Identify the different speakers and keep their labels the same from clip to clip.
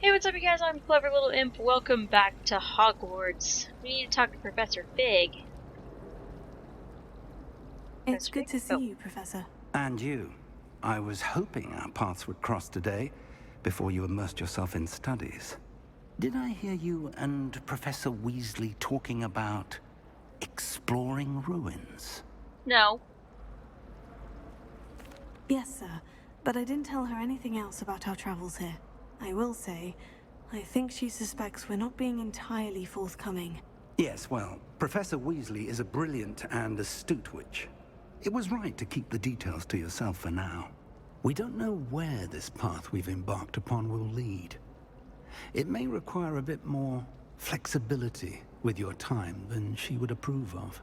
Speaker 1: Hey, what's up, you guys? I'm Clever Little Imp. Welcome back to Hogwarts. We need to talk to Professor Fig.
Speaker 2: It's good to see you, Professor.
Speaker 3: And you. I was hoping our paths would cross today, before you immersed yourself in studies. Did I hear you and Professor Weasley talking about exploring ruins?
Speaker 1: No.
Speaker 2: Yes, sir. But I didn't tell her anything else about our travels here. I will say, I think she suspects we're not being entirely forthcoming.
Speaker 3: Yes, well, Professor Weasley is a brilliant and astute witch. It was right to keep the details to yourself for now. We don't know where this path we've embarked upon will lead. It may require a bit more flexibility with your time than she would approve of.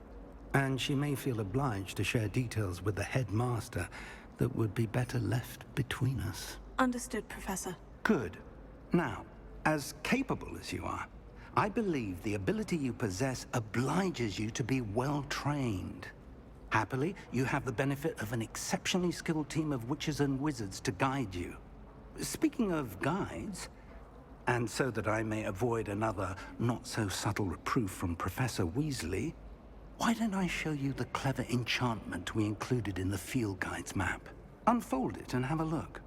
Speaker 3: And she may feel obliged to share details with the headmaster that would be better left between us.
Speaker 2: Understood, Professor.
Speaker 3: Good. Now, as capable as you are, I believe the ability you possess obliges you to be well-trained. Happily, you have the benefit of an exceptionally skilled team of witches and wizards to guide you. Speaking of guides, and so that I may avoid another not-so-subtle reproof from Professor Weasley, why don't I show you the clever enchantment we included in the field guide's map? Unfold it and have a look.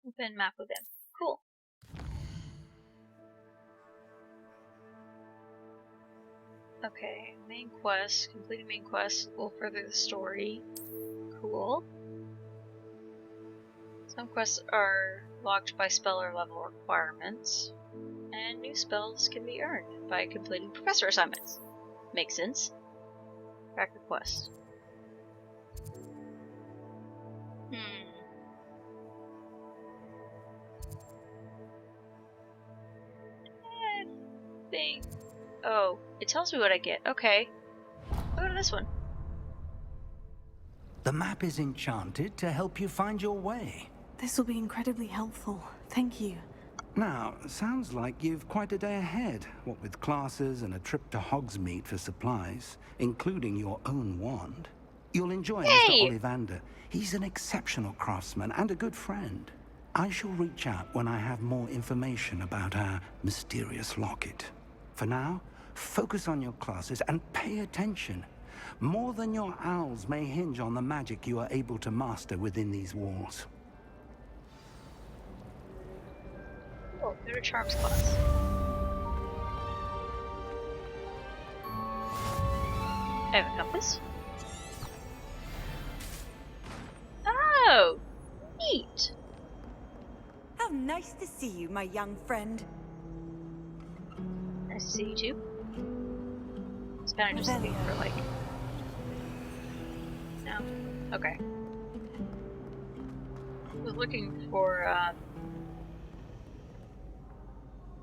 Speaker 1: Open map with him. Cool. Okay, main quest. Completing main quest will further the story. Cool. Some quests are locked by spell or level requirements. And new spells can be earned by completing professor assignments. Makes sense. Track the quest. Oh, it tells me what I get. Okay. I'll go to this one.
Speaker 3: The map is enchanted to help you find your way.
Speaker 2: This will be incredibly helpful. Thank you.
Speaker 3: Now, sounds like you've quite a day ahead, what with classes and a trip to Hogsmeade for supplies, including your own wand. You'll enjoy Mr. Ollivander. He's an exceptional craftsman and a good friend. I shall reach out when I have more information about our mysterious locket. For now, focus on your classes and pay attention. More than your owls may hinge on the magic you are able to master within these walls.
Speaker 1: Oh, go to Charms class. I have a compass. Oh, neat.
Speaker 4: How nice to see you, my young friend.
Speaker 1: Nice to see you too. It's kind of just looking for like. No. Okay. I was looking for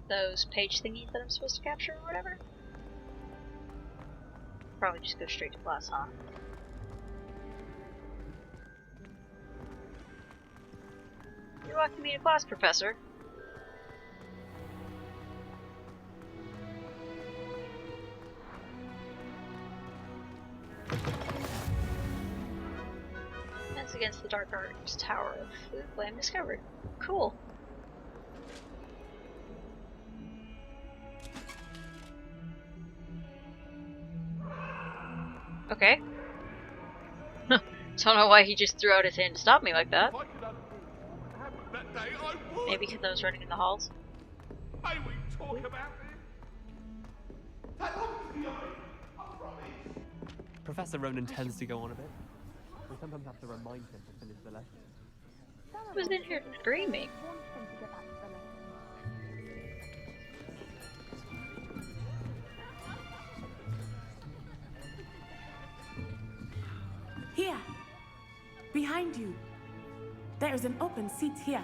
Speaker 1: those page thingies that I'm supposed to capture or whatever. Probably just go straight to class, huh? You're walking me to class, Professor. Defense against the Dark Arts Tower of Food Flame discovered. Cool. Okay. Don't know why he just threw out his hand to stop me like that. Maybe because I was running in the halls.
Speaker 5: May we talk about this? That I promise.
Speaker 6: Professor Ronan tends to go on a bit. We sometimes have to remind him to finish the lesson.
Speaker 1: Who was in here screaming?
Speaker 7: Here! Behind you! There is an open seat here.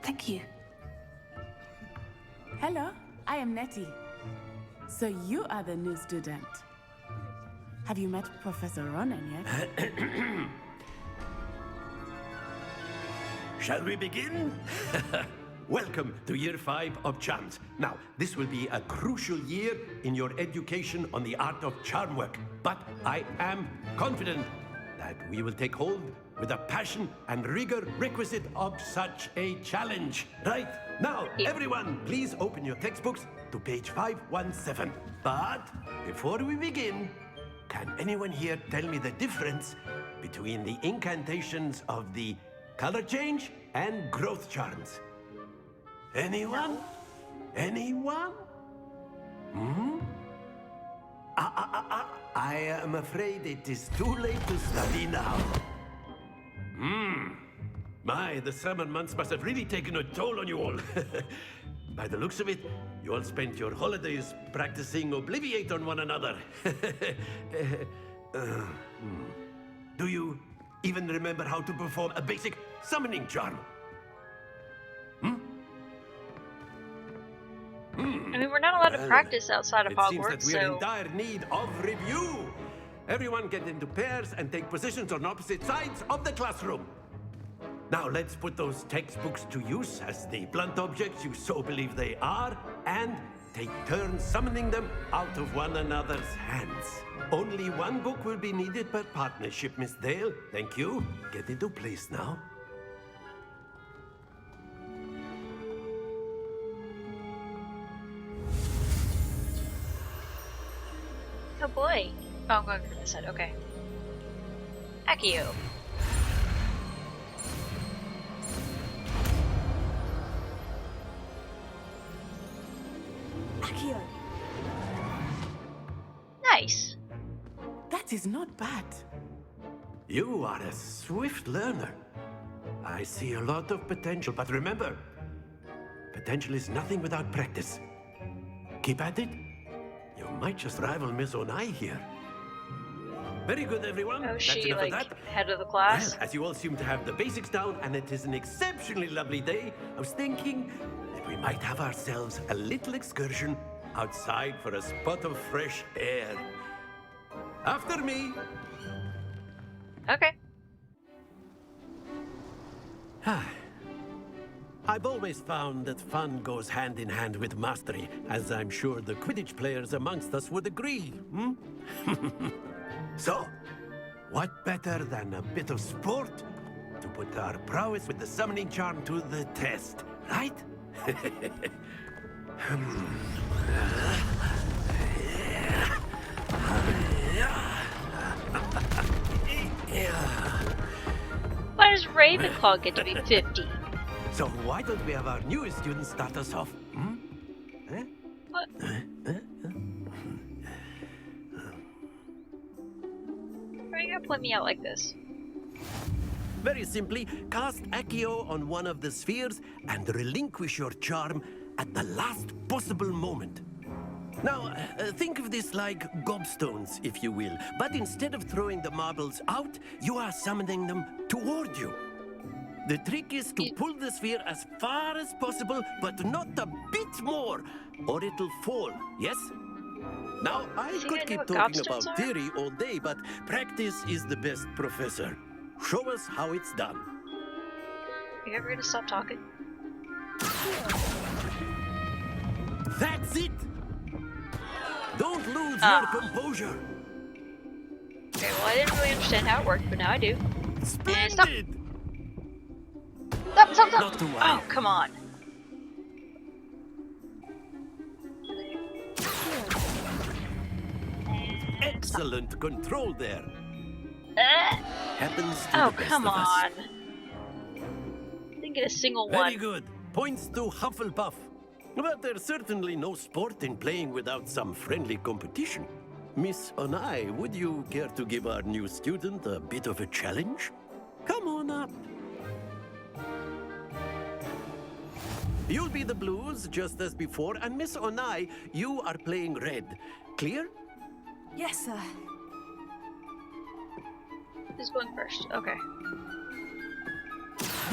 Speaker 2: Thank you.
Speaker 7: Hello, I am Nettie. So you are the new student. Have you met Professor Ronan yet?
Speaker 5: Shall we begin? Welcome to Year 5 of Charms. Now, this will be a crucial year in your education on the art of charm work, but I am confident that that we will take hold with the passion and rigor requisite of such a challenge. Right? Now, everyone, please open your textbooks to page 517. But before we begin, can anyone here tell me the difference between the incantations of the color change and growth charms? Anyone? Anyone? I am afraid it is too late to study now. My, the summer months must have really taken a toll on you all. By the looks of it, you all spent your holidays practicing Obliviate on one another. Do you even remember how to perform a basic summoning charm?
Speaker 1: I mean, we're not allowed to practice outside of Hogwarts,
Speaker 5: It seems that we're in dire need of review. Everyone get into pairs and take positions on opposite sides of the classroom. Now let's put those textbooks to use as the blunt objects you so believe they are, and take turns summoning them out of one another's hands. Only one book will be needed per partnership, Miss Dale. Thank you. Get into place now.
Speaker 1: Oh boy. Oh, I'm going to this side. Okay. Accio.
Speaker 2: Accio.
Speaker 1: Nice.
Speaker 7: That is not bad.
Speaker 5: You are a swift learner. I see a lot of potential, but remember, potential is nothing without practice. Keep at it. You might just rival Miss Onai here. Very good, everyone.
Speaker 1: Oh,
Speaker 5: That's
Speaker 1: she
Speaker 5: enough
Speaker 1: like
Speaker 5: of that.
Speaker 1: head of the class?
Speaker 5: Well, as you all seem to have the basics down, and it is an exceptionally lovely day, I was thinking that we might have ourselves a little excursion outside for a spot of fresh air. After me.
Speaker 1: Okay.
Speaker 5: I've always found that fun goes hand in hand with mastery, as I'm sure the Quidditch players amongst us would agree. So, what better than a bit of sport to put our prowess with the summoning charm to the test, right?
Speaker 1: Why does Ravenclaw get to be 50?
Speaker 5: So why don't we have our newest student start us off?
Speaker 1: What? Why are you gonna point me out like this?
Speaker 5: Very simply, cast Accio on one of the spheres and relinquish your charm at the last possible moment. Now, think of this like gobstones, if you will. But instead of throwing the marbles out, you are summoning them toward you. The trick is to pull the sphere as far as possible, but not a bit more, or it'll fall, yes? Now, I
Speaker 1: Does he
Speaker 5: could
Speaker 1: know
Speaker 5: keep
Speaker 1: what
Speaker 5: talking
Speaker 1: gobstones
Speaker 5: about
Speaker 1: are?
Speaker 5: theory all day, but practice is the best professor. Show us how it's done.
Speaker 1: Are you ever gonna stop talking?
Speaker 5: That's it! Don't lose your composure.
Speaker 1: Okay, well I didn't really understand how it worked, but now I do.
Speaker 5: Splendid!
Speaker 1: Stop! Stop, stop, stop!
Speaker 5: Not to worry.
Speaker 1: Oh, come on.
Speaker 5: Excellent control there. Happens to
Speaker 1: Oh,
Speaker 5: the best
Speaker 1: come
Speaker 5: of us.
Speaker 1: on. Didn't get a single
Speaker 5: Very
Speaker 1: one.
Speaker 5: good. Points to Hufflepuff. But there's certainly no sport in playing without some friendly competition. Miss Onai, would you care to give our new student a bit of a challenge? Come on up. You'll be the blues, just as before, and Miss Onai, you are playing red. Clear?
Speaker 2: Yes, sir.
Speaker 1: Who's going first? Okay.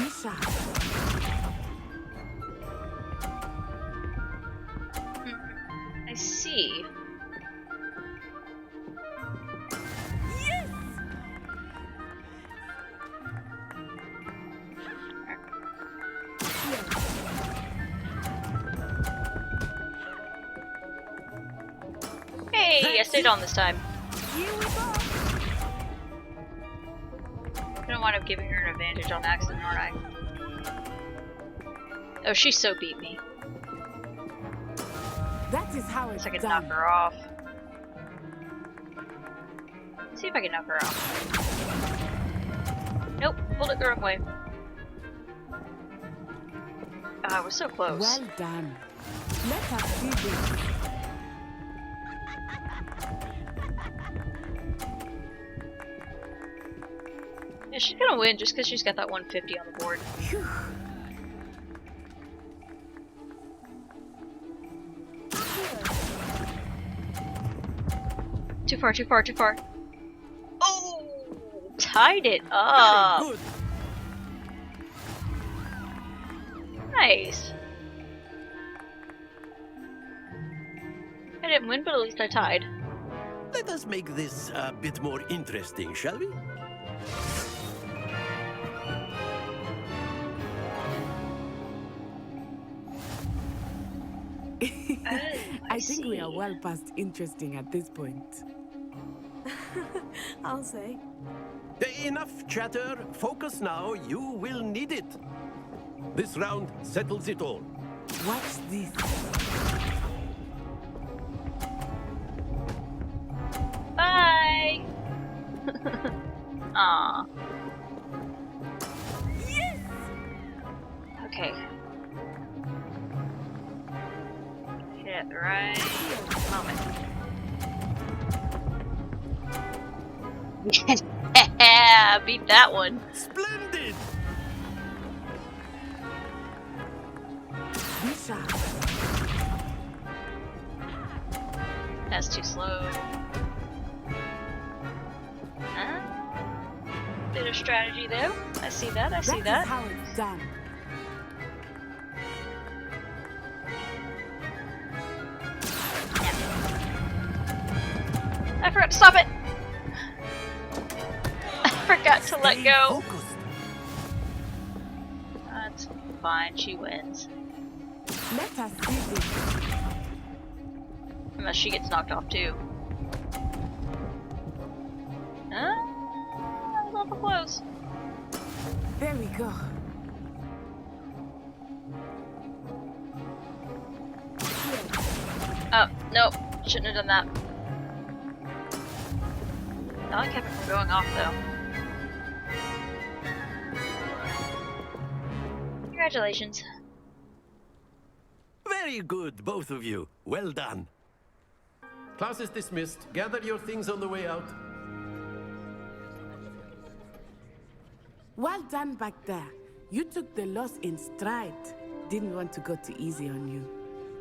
Speaker 7: Misha.
Speaker 1: I see. Hey, I stayed on this time. gonna wind up giving her an advantage on accident, aren't I? Oh, she so beat me.
Speaker 7: That is how it's
Speaker 1: I can
Speaker 7: done.
Speaker 1: knock her off. Let's see if I can knock her off. Nope, pulled it the wrong way. I was so close.
Speaker 7: Well done. Let us see this.
Speaker 1: Yeah, she's gonna win just because she's got that 150 on the board.
Speaker 7: Phew.
Speaker 1: Too far, too far, too far. Oh! Tied it up!
Speaker 5: Very good.
Speaker 1: Nice. I didn't win, but at least I tied.
Speaker 5: Let us make this a bit more interesting, shall we?
Speaker 7: I think we are well past interesting at this point.
Speaker 2: I'll say.
Speaker 5: Enough chatter. Focus now. You will need it. This round settles it all.
Speaker 7: Watch this.
Speaker 1: Bye! Aw.
Speaker 7: Yes!
Speaker 1: Okay. Hit it at the right moment. Yeah, beat that one.
Speaker 5: Splendid!
Speaker 7: Be sharp.
Speaker 1: That's too slow. Bit of strategy though. I see that, I see
Speaker 7: That
Speaker 1: that.
Speaker 7: is how it's done.
Speaker 1: I forgot to stop it! I forgot to let
Speaker 5: Stay
Speaker 1: go.
Speaker 5: focused.
Speaker 1: That's fine, she wins.
Speaker 7: Let us see this.
Speaker 1: Unless she gets knocked off too. That was awful close.
Speaker 7: There we go.
Speaker 1: Oh, nope. Shouldn't have done that. I kept it from going off though. Congratulations.
Speaker 5: Very good, both of you. Well done. Class is dismissed. Gather your things on the way out.
Speaker 7: Well done back there. You took the loss in stride. Didn't want to go too easy on you.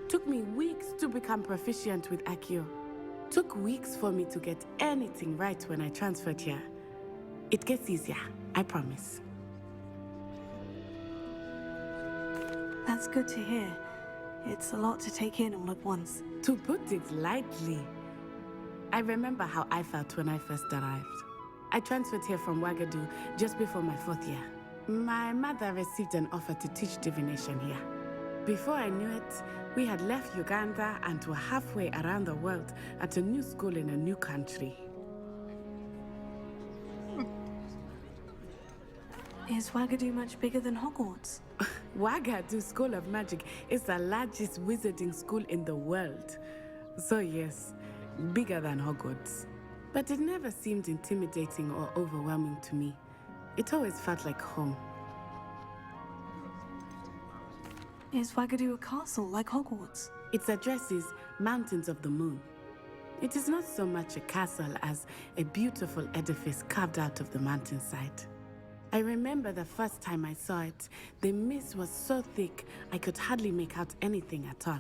Speaker 7: Took me weeks to become proficient with Accio. Took weeks for me to get anything right when I transferred here. It gets easier, I promise.
Speaker 2: That's good to hear. It's a lot to take in all at once.
Speaker 7: To put it lightly, I remember how I felt when I first arrived. I transferred here from Wagadu just before my 4th year. My mother received an offer to teach divination here. Before I knew it, we had left Uganda and were halfway around the world at a new school in a new country.
Speaker 2: Is Wagadu much bigger than Hogwarts?
Speaker 7: Wagadu School of Magic is the largest wizarding school in the world. So yes, bigger than Hogwarts. But it never seemed intimidating or overwhelming to me. It always felt like home.
Speaker 2: Is Wagadu a castle like Hogwarts?
Speaker 7: Its address is Mountains of the Moon. It is not so much a castle as a beautiful edifice carved out of the mountainside. I remember the first time I saw it, the mist was so thick I could hardly make out anything at all.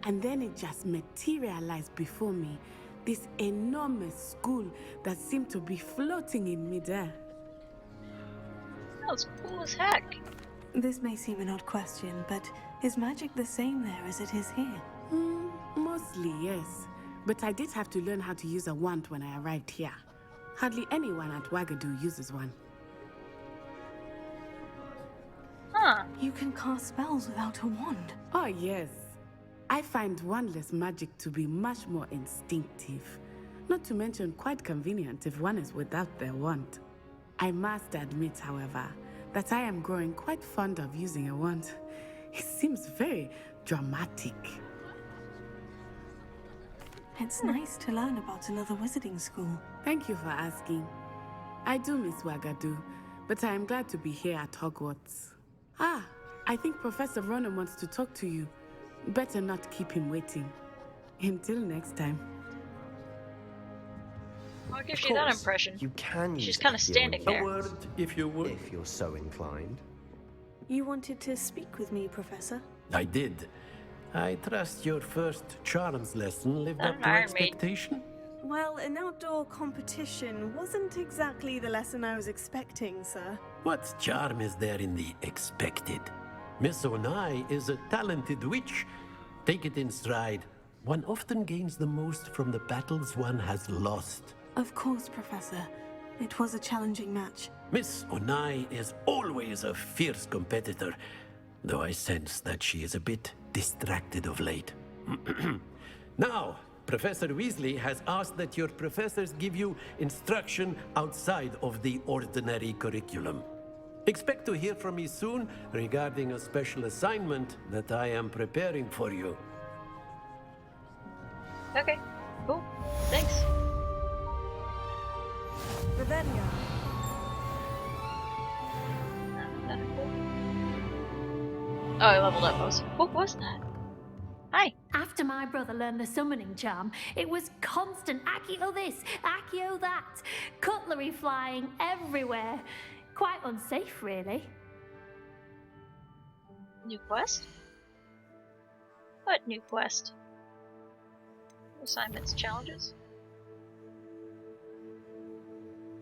Speaker 7: And then it just materialized before me, this enormous school that seemed to be floating in midair.
Speaker 1: That was cool as heck.
Speaker 2: This may seem an odd question, but is magic the same there as it is here?
Speaker 7: Mostly, yes. But I did have to learn how to use a wand when I arrived here. Hardly anyone at Wagadu uses one.
Speaker 1: Huh.
Speaker 2: You can cast spells without a wand.
Speaker 7: Oh, yes. I find wandless magic to be much more instinctive. Not to mention quite convenient if one is without their wand. I must admit, however, that I am growing quite fond of using a wand. It seems very dramatic.
Speaker 2: It's nice to learn about another wizarding school.
Speaker 7: Thank you for asking. I do miss Wagadu, but I am glad to be here at Hogwarts. Ah, I think Professor Ronan wants to talk to you. Better not keep him waiting. Until next time.
Speaker 1: What gives you that impression?
Speaker 8: You can use
Speaker 1: She's kind of
Speaker 8: Accio
Speaker 1: standing
Speaker 8: again,
Speaker 1: there.
Speaker 5: A word, if you would.
Speaker 8: if you're so inclined.
Speaker 2: You wanted to speak with me, Professor?
Speaker 5: I did. I trust your first charms lesson lived
Speaker 1: Not
Speaker 5: up
Speaker 1: an
Speaker 5: to
Speaker 1: Iron Maid.
Speaker 5: expectation.
Speaker 2: Well, an outdoor competition wasn't exactly the lesson I was expecting, sir.
Speaker 5: What charm is there in the expected? Miss Onai is a talented witch. Take it in stride. One often gains the most from the battles one has lost.
Speaker 2: Of course, Professor. It was a challenging match.
Speaker 5: Miss Onai is always a fierce competitor, though I sense that she is a bit distracted of late. Now, Professor Weasley has asked that your professors give you instruction outside of the ordinary curriculum. Expect to hear from me soon regarding a special assignment that I am preparing for you.
Speaker 1: Okay, cool. Thanks.
Speaker 2: Revelio.
Speaker 1: Oh, I leveled up. What was that? Hi.
Speaker 9: After my brother learned the summoning charm, it was constant Accio this, Accio that, cutlery flying everywhere. Quite unsafe, really.
Speaker 1: New quest? What new quest? Assignments, challenges?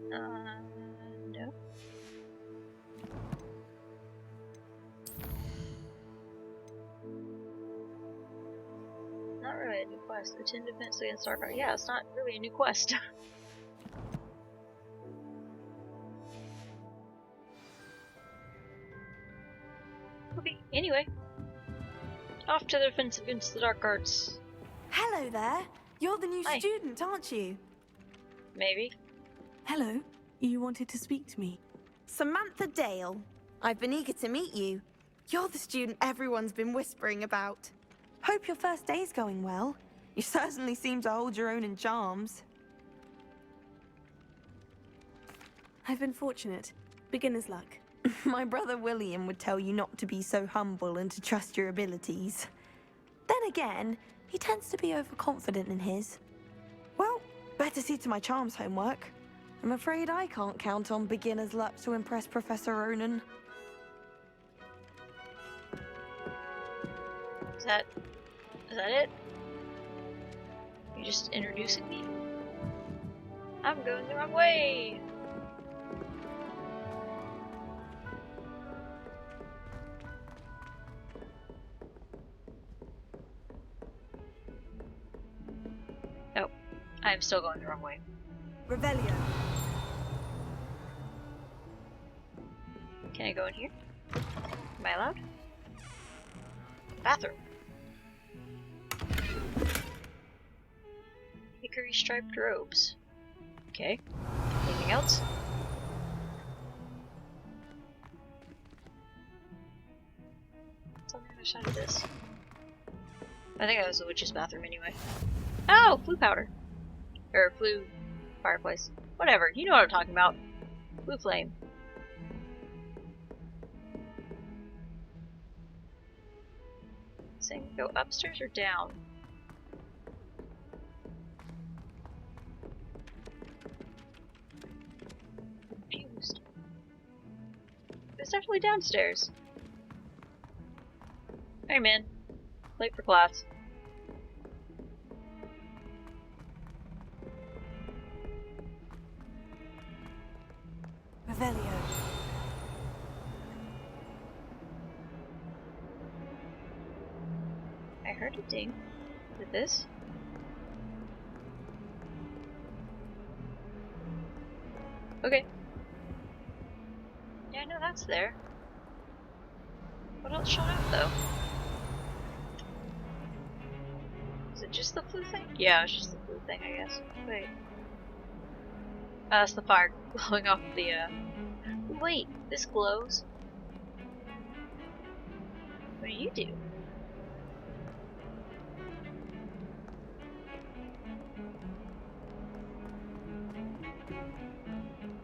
Speaker 1: No. Not really a new quest. Attend defense against Dark. Yeah, it's not really a new quest. Okay, anyway. Off to the defense against the dark arts.
Speaker 4: Hello there. You're the new
Speaker 1: Hi.
Speaker 4: student, aren't you?
Speaker 1: Maybe.
Speaker 2: Hello. You wanted to speak to me?
Speaker 4: Samantha Dale. I've been eager to meet you. You're the student everyone's been whispering about. Hope your first day's going well. You certainly seem to hold your own in charms.
Speaker 2: I've been fortunate. Beginner's luck.
Speaker 4: My brother William would tell you not to be so humble and to trust your abilities. Then again, he tends to be overconfident in his. Well, better see to my charms homework. I'm afraid I can't count on beginner's luck to impress Professor Ronan.
Speaker 1: Is that it? You just introducing me? I'm going the wrong way! Oh, I'm still going the wrong way.
Speaker 4: Revelio.
Speaker 1: Can I go in here? Am I allowed? Bathroom. Hickory striped robes. Okay. Anything else? What's on the other side of this? I think that was the witch's bathroom anyway. Oh! Blue powder. Or blue fireplace. Whatever. You know what I'm talking about. Blue flame. Saying go upstairs or down? Confused. It's definitely downstairs. Hey man. Late for class.
Speaker 4: Revelio.
Speaker 1: I heard a ding. Is it this? Okay. Yeah, I know that's there. What else showed up though? Is it just the blue thing? Yeah, it's just the blue thing, I guess. Wait. That's the fire glowing off the, Wait, this glows? What do you do?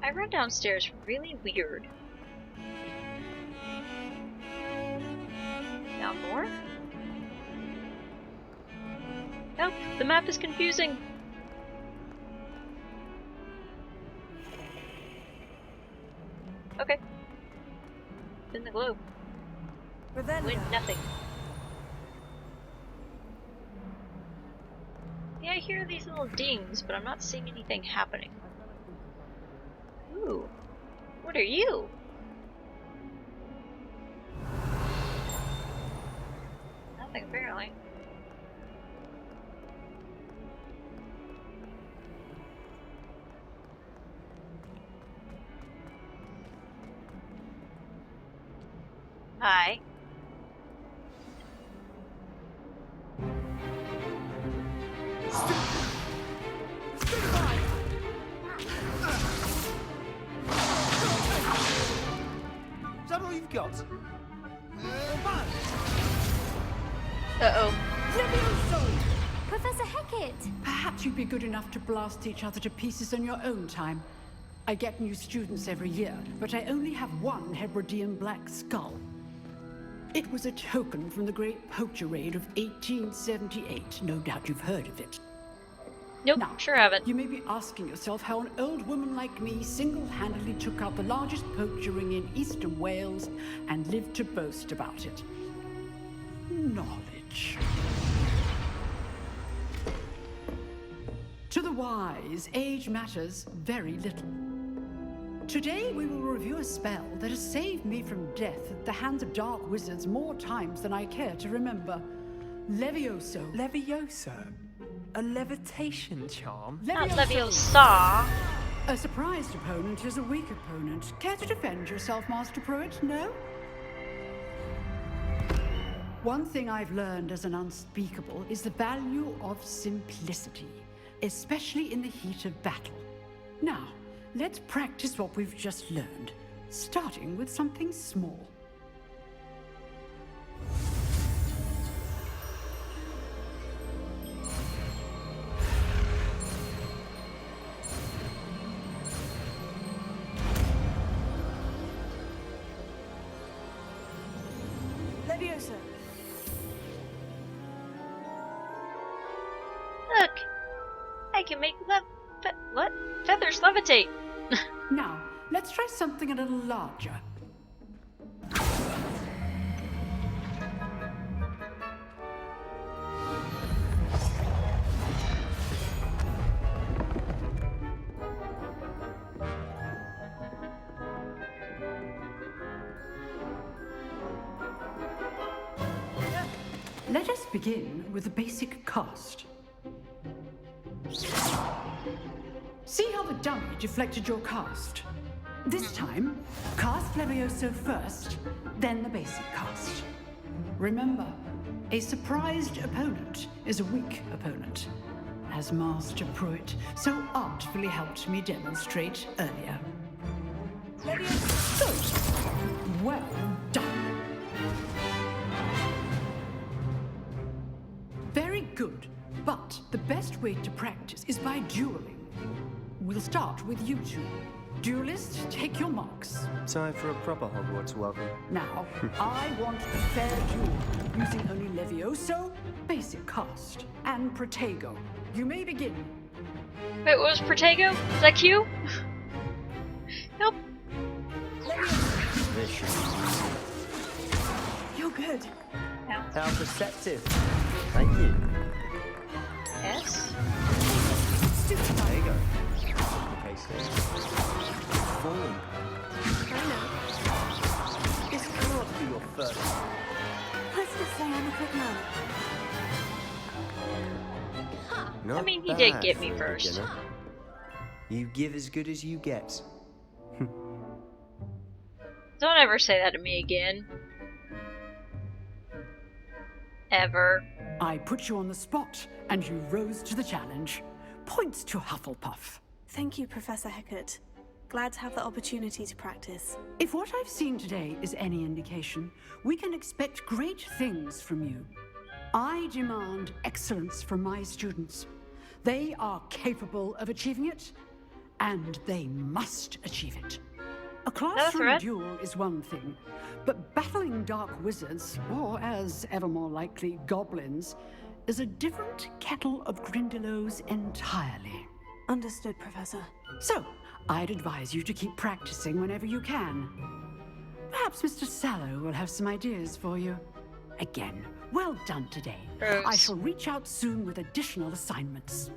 Speaker 1: I run downstairs really weird. Now more? Nope, the map is confusing. Okay. In the globe. Win nothing. Yeah, I hear these little dings, but I'm not seeing anything happening. Ooh. What are you? Nothing, apparently. Hi.
Speaker 8: Is that all you've got?
Speaker 1: Uh-oh.
Speaker 9: Professor Hecat!
Speaker 10: Perhaps you'd be good enough to blast each other to pieces on your own time. I get new students every year, but I only have one Hebridean black skull. It was a token from the Great Poacher Raid of 1878. No doubt you've heard of it.
Speaker 1: Nope,
Speaker 10: Now,
Speaker 1: sure haven't.
Speaker 10: You may be asking yourself how an old woman like me single-handedly took out the largest poacher ring in eastern Wales and lived to boast about it. Knowledge. To the wise, age matters very little. Today we will review a spell that has saved me from death at the hands of dark wizards more times than I care to remember. Levioso.
Speaker 8: Levioso? A levitation charm?
Speaker 1: Not Leviosa.
Speaker 10: A surprised opponent is a weak opponent. Care to defend yourself, Master Pruitt? No? One thing I've learned as an unspeakable is the value of simplicity, especially in the heat of battle. Now, let's practice what we've just learned, starting with something small.
Speaker 2: Leviosa.
Speaker 1: Look! I can make what? Feathers levitate!
Speaker 10: Now, let's try something a little larger. Let us begin with the basic cast. See how the dummy deflected your cast? This time, cast Levioso first, then the basic cast. Remember, a surprised opponent is a weak opponent, as Master Pruitt so artfully helped me demonstrate earlier. Good. Well done. Very good, but the best way to practice is by dueling. We'll start with you two. Duelists, take your marks.
Speaker 8: Time for a proper Hogwarts welcome.
Speaker 10: Now, I want a fair duel, using only Levioso, basic cast, and Protego. You may begin.
Speaker 1: Wait, what was Protego? Is that Q? Nope.
Speaker 8: This should be easy.
Speaker 2: You're good.
Speaker 1: No.
Speaker 8: How perceptive. Thank you.
Speaker 1: Yes?
Speaker 8: There you go. Okay, so. Falling.
Speaker 2: I know.
Speaker 8: This cannot be your first.
Speaker 2: Let's just say I'm a quick learner.
Speaker 8: Not
Speaker 1: I mean, he did
Speaker 8: bad
Speaker 1: get me
Speaker 8: for a
Speaker 1: first.
Speaker 8: beginner. You give as good as you get.
Speaker 1: Don't ever say that to me again. Ever.
Speaker 10: I put you on the spot, and you rose to the challenge. Points to Hufflepuff.
Speaker 2: Thank you, Professor Heckert. Glad to have the opportunity to practice.
Speaker 10: If what I've seen today is any indication, we can expect great things from you. I demand excellence from my students. They are capable of achieving it, and they must achieve it. A classroom duel is one thing, but battling dark wizards, or as ever more likely, goblins, is a different kettle of Grindylows entirely.
Speaker 2: Understood, Professor.
Speaker 10: So, I'd advise you to keep practicing whenever you can. Perhaps Mr. Sallow will have some ideas for you. Again, well done today. I shall reach out soon with additional assignments.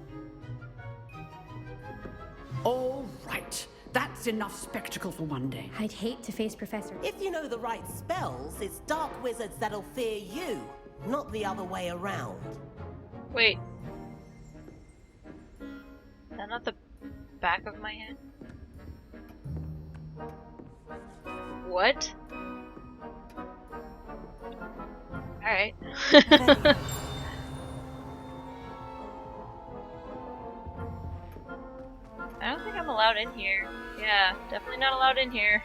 Speaker 10: All right. That's enough spectacle for one day.
Speaker 11: I'd hate to face Professor.
Speaker 12: If you know the right spells, it's dark wizards that'll fear you, not the other way around.
Speaker 1: Wait. Is that not the back of my head? What? Alright. I don't think I'm allowed in here. Yeah, definitely not allowed in here.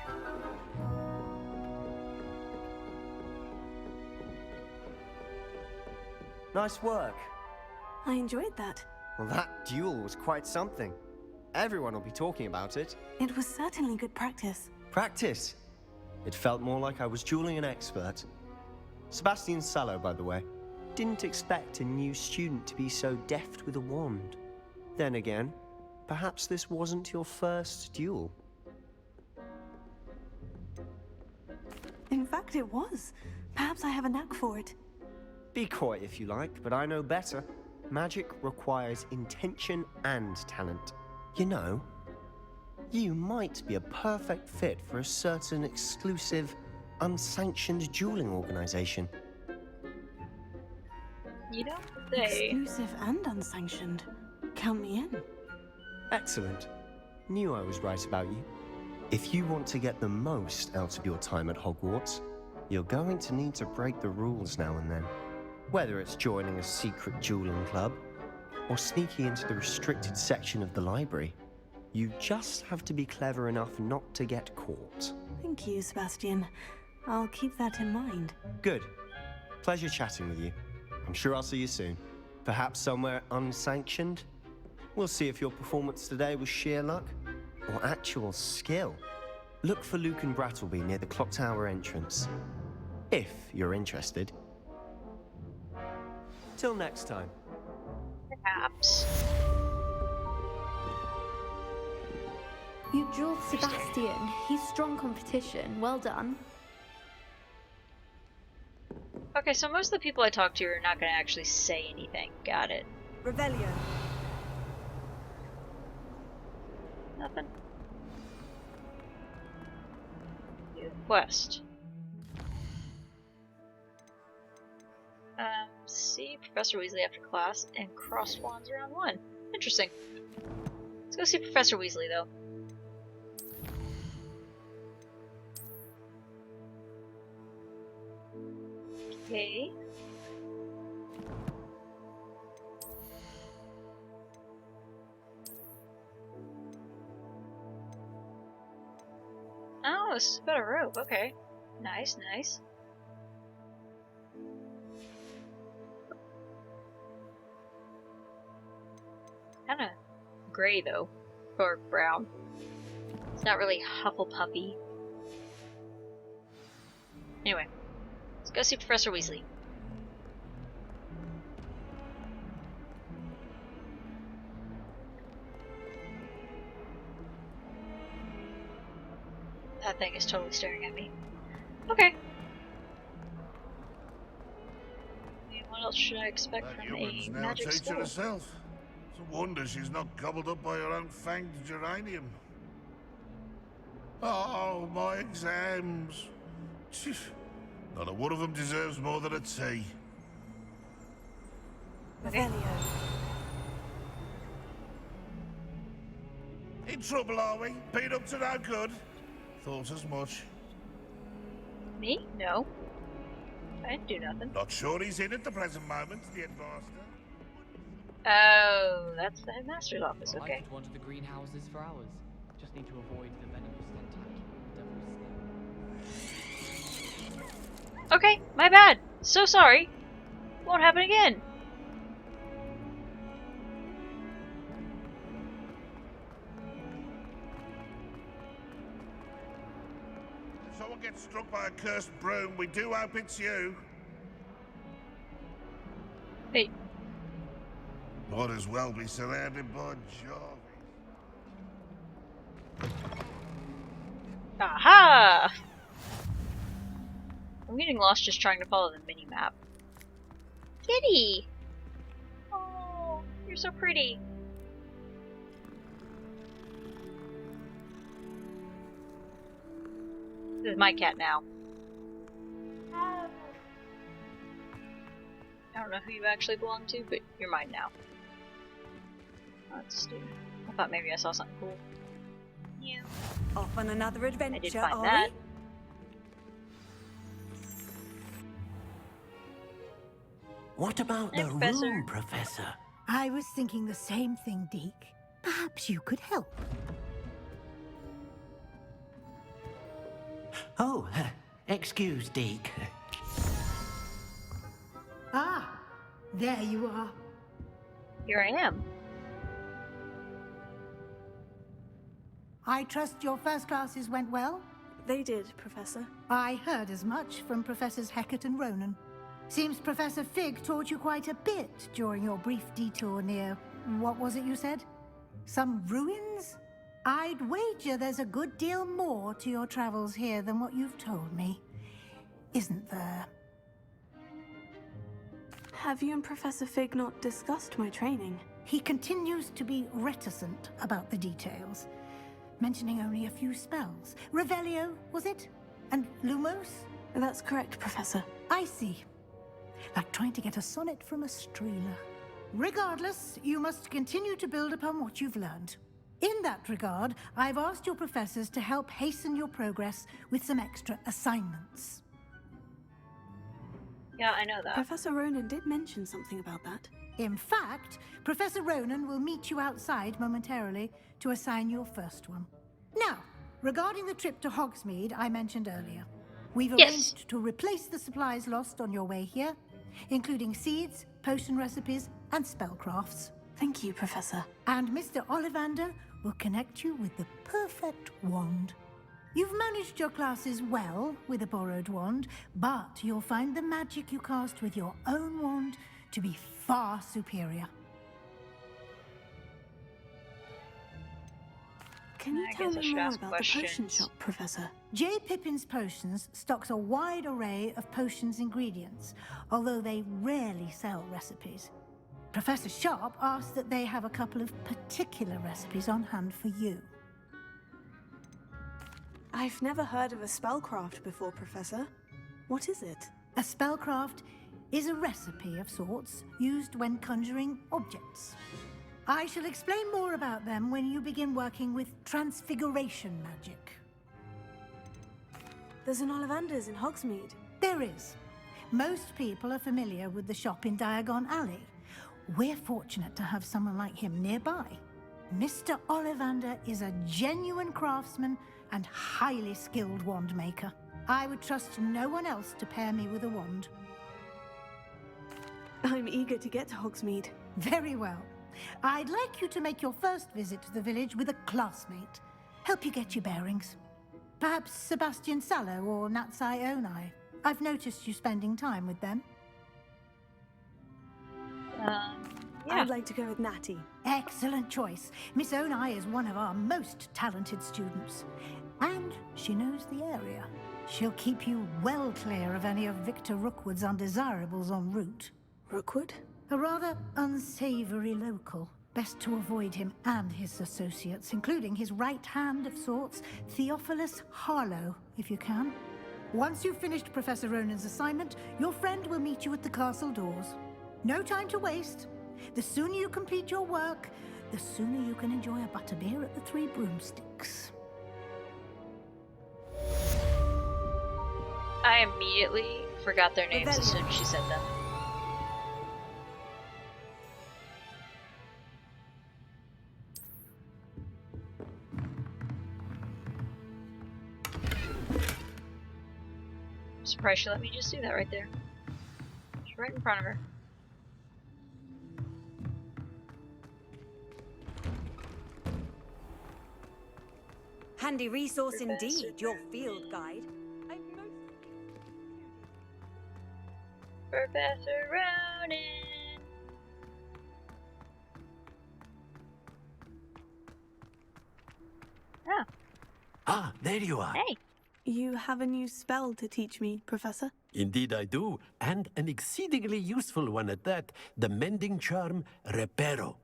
Speaker 8: Nice work.
Speaker 2: I enjoyed that.
Speaker 8: Well, that duel was quite something. Everyone will be talking about it.
Speaker 2: It was certainly good practice.
Speaker 8: Practice? It felt more like I was dueling an expert. Sebastian Sallow, by the way. Didn't expect a new student to be so deft with a wand. Then again, perhaps this wasn't your first duel.
Speaker 2: In fact, it was. Perhaps I have a knack for it.
Speaker 8: Be coy if you like, but I know better. Magic requires intention and talent. You know, you might be a perfect fit for a certain exclusive, unsanctioned dueling organization.
Speaker 1: You know, they...
Speaker 2: Exclusive and unsanctioned. Count me in.
Speaker 8: Excellent. Knew I was right about you. If you want to get the most out of your time at Hogwarts, you're going to need to break the rules now and then. Whether it's joining a secret dueling club, or sneaking into the restricted section of the library, you just have to be clever enough not to get caught.
Speaker 2: Thank you, Sebastian. I'll keep that in mind.
Speaker 8: Good. Pleasure chatting with you. I'm sure I'll see you soon. Perhaps somewhere unsanctioned? We'll see if your performance today was sheer luck or actual skill. Look for Luke and Brattleby near the clock tower entrance, if you're interested. Till next time.
Speaker 1: Perhaps.
Speaker 11: You drilled Sebastian. He's strong competition. Well done.
Speaker 1: Okay, so most of the people I talk to are not going to actually say anything. Got it.
Speaker 4: Revelio.
Speaker 1: Nothing. New quest. See Professor Weasley after class and cross wands around 1. Interesting. Let's go see Professor Weasley, though. Okay. Oh, this is about a rope. Okay. Nice, nice. Kind of gray, though. Or brown. It's not really Hufflepuffy. Anyway. Let's go see Professor Weasley. That thing is totally staring at me. Okay. What else should I expect from a magic spell?
Speaker 13: Herself. It's a wonder she's not gobbled up by her own fanged geranium. Oh, my exams. Not a one of them deserves more than a tea.
Speaker 2: Revelio.
Speaker 13: In trouble, are we? Been up to no good? Thought as much.
Speaker 1: Me? No. I didn't do nothing.
Speaker 13: Not sure he's in at the present moment, the headmaster.
Speaker 1: Oh, that's the headmaster's office,
Speaker 6: I
Speaker 1: okay.
Speaker 6: could wander the greenhouses for hours. Just need to avoid the venomous tentacle. Devil's snake.
Speaker 1: Okay, my bad. So sorry. Won't happen again.
Speaker 13: If someone gets struck by a cursed broom, we do hope it's you.
Speaker 1: Hey.
Speaker 13: Might as well be surrounded by Jarvis.
Speaker 1: Aha! I'm getting lost just trying to follow the mini-map. Kitty! Oh, you're so pretty. This is my cat now. I don't know who you actually belong to, but you're mine now. Let's do. I thought maybe I saw something cool. Yeah.
Speaker 4: Off on another adventure,
Speaker 1: I did find
Speaker 4: are
Speaker 1: that.
Speaker 4: we?
Speaker 5: What about
Speaker 1: Hey,
Speaker 5: the
Speaker 1: Professor.
Speaker 5: room, Professor?
Speaker 14: I was thinking the same thing, Deke. Perhaps you could help.
Speaker 5: Oh, excuse, Deke.
Speaker 14: Ah, there you are.
Speaker 1: Here I am.
Speaker 14: I trust your first classes went well?
Speaker 2: They did, Professor.
Speaker 14: I heard as much from Professors Hecat and Ronan. Seems Professor Fig taught you quite a bit during your brief detour near... what was it you said? Some ruins? I'd wager there's a good deal more to your travels here than what you've told me. Isn't there?
Speaker 2: Have you and Professor Fig not discussed my training?
Speaker 14: He continues to be reticent about the details, mentioning only a few spells. Revelio, was it? And Lumos?
Speaker 2: That's correct, Professor.
Speaker 14: I see. Like trying to get a sonnet from a streeler. Regardless, you must continue to build upon what you've learned. In that regard, I've asked your professors to help hasten your progress with some extra assignments.
Speaker 1: Yeah, I know that.
Speaker 2: Professor Ronan did mention something about that.
Speaker 14: In fact, Professor Ronan will meet you outside momentarily to assign your first one. Now, regarding the trip to Hogsmeade I mentioned earlier, we've arranged to replace the supplies lost on your way here, including seeds, potion recipes, and spellcrafts.
Speaker 2: Thank you, Professor.
Speaker 14: And Mr. Ollivander will connect you with the perfect wand. You've managed your classes well with a borrowed wand, but you'll find the magic you cast with your own wand to be far superior.
Speaker 2: Can you tell me more about the potion shop, Professor?
Speaker 14: J. Pippin's Potions stocks a wide array of potions ingredients, although they rarely sell recipes. Professor Sharp asked that they have a couple of particular recipes on hand for you.
Speaker 2: I've never heard of a spellcraft before, Professor. What is it?
Speaker 14: A spellcraft is a recipe of sorts used when conjuring objects. I shall explain more about them when you begin working with transfiguration magic.
Speaker 2: There's an Ollivander's in Hogsmeade.
Speaker 14: There is. Most people are familiar with the shop in Diagon Alley. We're fortunate to have someone like him nearby. Mr. Ollivander is a genuine craftsman and highly skilled wand maker. I would trust no one else to pair me with a wand.
Speaker 2: I'm eager to get to Hogsmeade.
Speaker 14: Very well. I'd like you to make your first visit to the village with a classmate. Help you get your bearings. Perhaps Sebastian Sallow or Natsai Onai. I've noticed you spending time with them.
Speaker 1: Yeah.
Speaker 2: I'd like to go with Natty.
Speaker 14: Excellent choice. Miss Onai is one of our most talented students. And she knows the area. She'll keep you well clear of any of Victor Rookwood's undesirables en route.
Speaker 2: Rookwood?
Speaker 14: A rather unsavory local. Best to avoid him and his associates, including his right hand of sorts, Theophilus Harlow, if you can. Once you've finished Professor Ronan's assignment, your friend will meet you at the castle doors. No time to waste. The sooner you complete your work, the sooner you can enjoy a butterbeer at the Three Broomsticks.
Speaker 1: I immediately forgot their names as soon as she said them. surprised she let me just do that right there. It's right in front of her.
Speaker 15: Handy resource indeed, your field guide.
Speaker 1: Professor Ronan! Oh.
Speaker 5: Ah, there you are.
Speaker 1: Hey!
Speaker 2: You have a new spell to teach me, Professor?
Speaker 5: Indeed I do, and an exceedingly useful one at that. The mending charm, Reparo.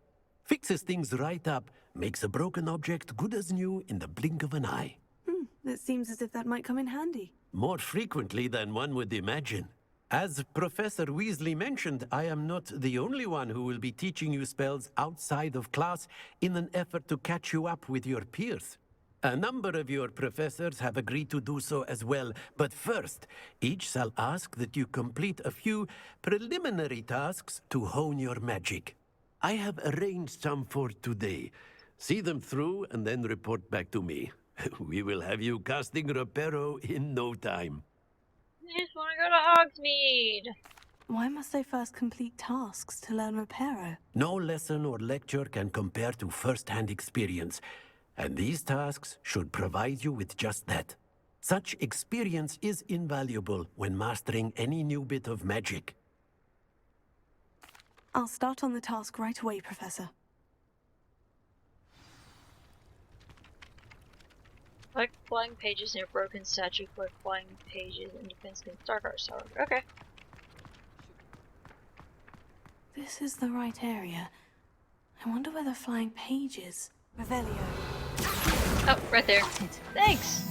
Speaker 5: Fixes things right up, makes a broken object good as new in the blink of an eye.
Speaker 2: It seems as if that might come in handy.
Speaker 5: More frequently than one would imagine. As Professor Weasley mentioned, I am not the only one who will be teaching you spells outside of class in an effort to catch you up with your peers. A number of your professors have agreed to do so as well, but first, each shall ask that you complete a few preliminary tasks to hone your magic. I have arranged some for today. See them through and then report back to me. We will have you casting Reparo in no time.
Speaker 1: I just want to go to Hogsmeade!
Speaker 2: Why must I first complete tasks to learn Reparo?
Speaker 5: No lesson or lecture can compare to first-hand experience, and these tasks should provide you with just that. Such experience is invaluable when mastering any new bit of magic.
Speaker 2: I'll start on the task right away, Professor.
Speaker 1: Like flying pages near broken statue, collect flying pages and defense against Dark Arts Tower. Okay.
Speaker 2: This is the right area. I wonder where the flying page is. Revelio.
Speaker 1: Oh, right there. Thanks!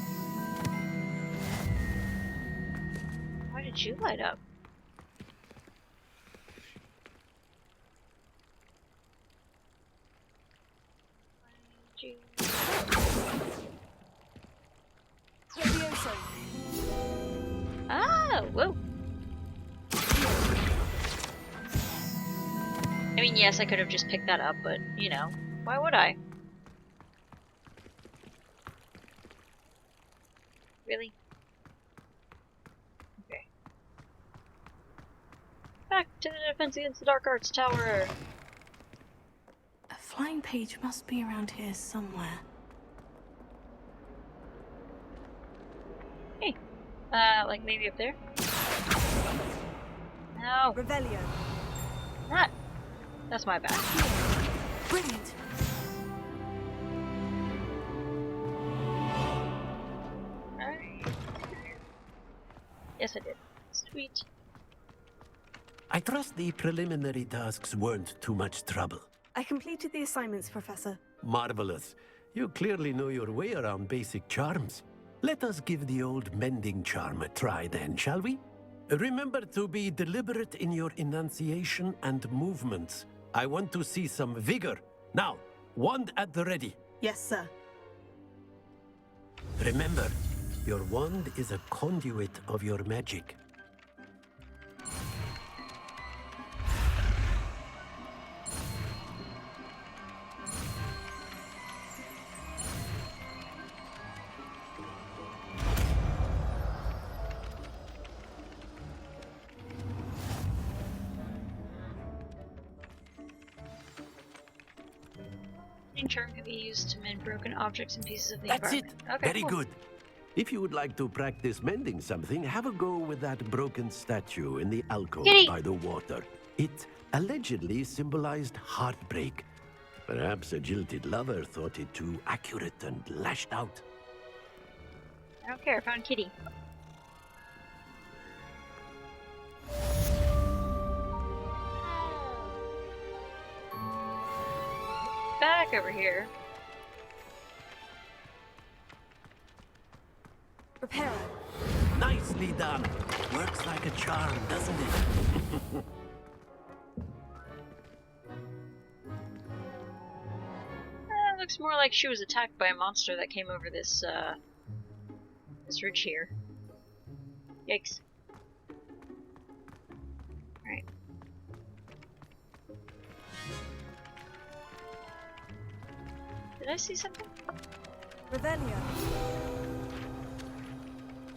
Speaker 1: Why did you light up? Oh, whoa. I mean, yes, I could have just picked that up, but, you know, why would I? Really? Okay. Back to the defense against the Dark Arts Tower!
Speaker 2: A flying page must be around here somewhere.
Speaker 1: Hey! Like maybe up there? No!
Speaker 15: Revelio.
Speaker 1: Not! That's my bad.
Speaker 2: Brilliant!
Speaker 1: Yes, I did. Sweet.
Speaker 5: I trust the preliminary tasks weren't too much trouble.
Speaker 2: I completed the assignments, Professor.
Speaker 5: Marvelous. You clearly know your way around basic charms. Let us give the old mending charm a try then, shall we? Remember to be deliberate in your enunciation and movements. I want to see some vigor. Now, wand at the ready.
Speaker 2: Yes, sir.
Speaker 5: Remember, your wand is a conduit of your magic.
Speaker 1: Charm can be used to mend broken objects and pieces of the
Speaker 5: That's it!
Speaker 1: environment. Okay,
Speaker 5: Very
Speaker 1: cool.
Speaker 5: good. If you would like to practice mending something, have a go with that broken statue in the alcove
Speaker 1: Kitty.
Speaker 5: by the water. It allegedly symbolized heartbreak. Perhaps a jilted lover thought it too accurate and lashed out.
Speaker 1: I don't care, I found Kitty. Back over here.
Speaker 15: Reparo.
Speaker 5: Nicely done. Works like a charm, doesn't it?
Speaker 1: Looks more like she was attacked by a monster that came over this, this ridge here. Yikes. Alright. Did I see something?
Speaker 15: Revelio.